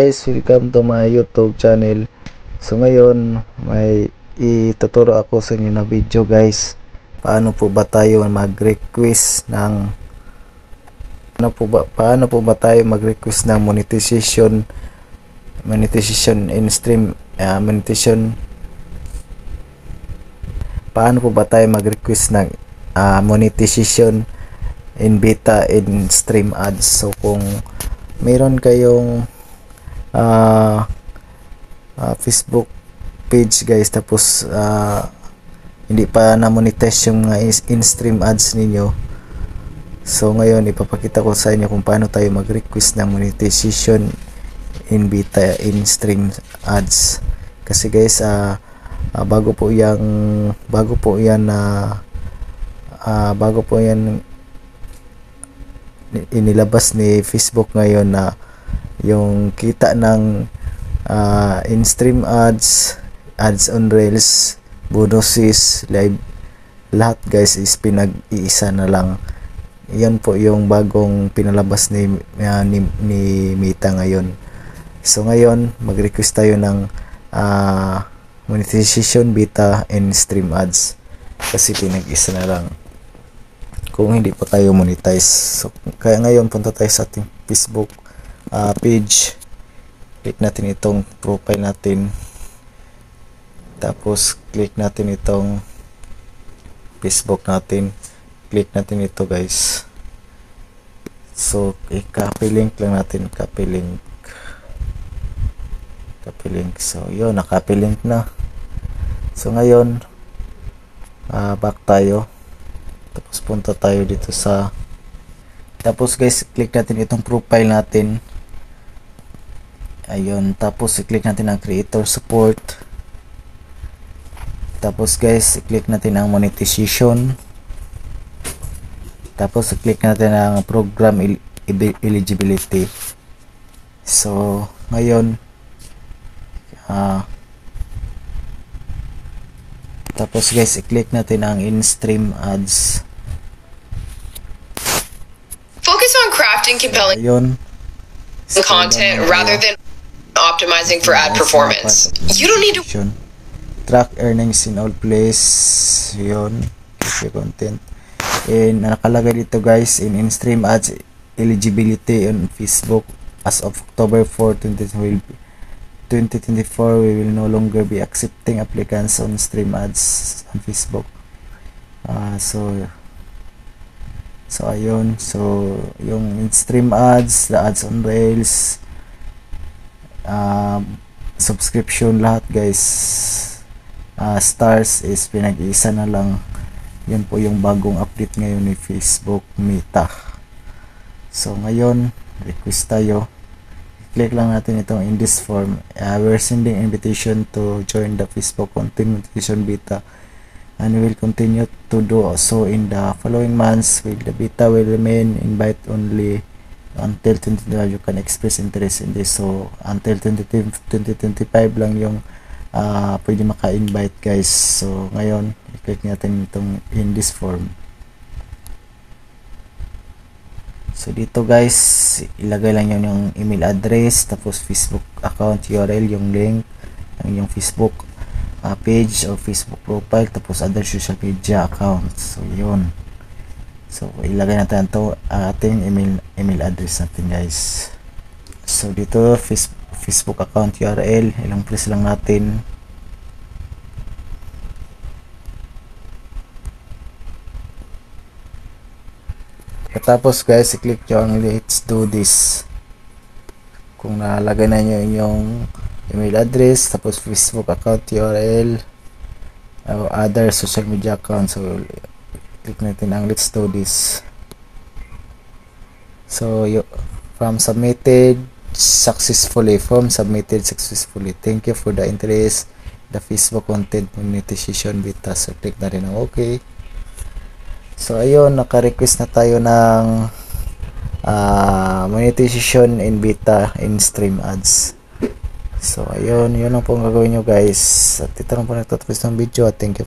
guys, welcome to my YouTube channel. So ngayon may ituturo ako sa inyo na video guys. Paano po ba tayo mag-request ng mag-request ng monetization in stream paano po ba tayo mag-request ng monetization in beta in stream ads. So kung meron kayong Facebook page guys, tapos hindi pa na monetize yung mga in-stream ads ninyo, so ngayon ipapakita ko sa inyo kung paano tayo mag-request ng monetization in beta in stream ads. Kasi guys, bago po yan inilabas ni Facebook ngayon na yung kita ng in-stream ads on Reels, bonuses, live, lahat guys is pinag-iisa na lang. Yan po yung bagong pinalabas ni Meta ngayon. So ngayon mag-request tayo ng monetization beta in stream ads kasi pinag-isa na lang kung hindi pa tayo monetize. So kaya ngayon punta tayo sa ating Facebook page, click natin itong profile natin, tapos click natin itong Facebook natin, click natin ito guys. So i-copy link lang natin, copy link. So yun, na-copy link na. So ngayon back tayo, tapos punta tayo dito sa, tapos guys click natin itong profile natin, ayun, tapos i-click natin ang creator support, tapos guys i-click natin ang monetization, tapos i-click natin ang program eligibility. So ngayon tapos guys i-click natin ang in-stream ads. Focus on crafting compelling content rather than optimizing for ad performance. You don't need to track earnings in all place. Yun, content. And nakalagay dito guys, in stream ads eligibility on Facebook as of October 4, 2024, we will no longer be accepting applicants on stream ads on Facebook. So ayun, so yung stream ads, the ads on Rails, subscription, lahat guys, stars is pinag-iisa na lang. Yun po yung bagong update ngayon ni Facebook Meta. So ngayon request tayo, click lang natin itong in this form. We're sending invitation to join the Facebook content monetization beta, and we will continue to do so in the following months. The beta will remain invite only until 2025. You can express interest in this. So until 2025 lang yung pwede maka-invite guys. So ngayon i-click natin itong in this form. So dito guys ilagay lang yun yung email address, tapos Facebook account URL, yung link ng yung Facebook page or Facebook profile, tapos other social media accounts. So yun, so ilagay natin ito ating email address natin guys. So dito Facebook account URL, ilang press lang natin. Tapos guys i-click nyo ang let's do this. Kung nalagay na nyo yung email address, tapos Facebook account URL, other social media accounts, so click natin ang let's do this. So from submitted successfully. Thank you for the interest, the Facebook content monetization beta. So click na rin ang okay. So ayun, naka-request na tayo ng monetization in beta in stream ads. So ayun, yun lang po ang gagawin nyo guys. At ito lang po nagtatapos ng video. Thank you.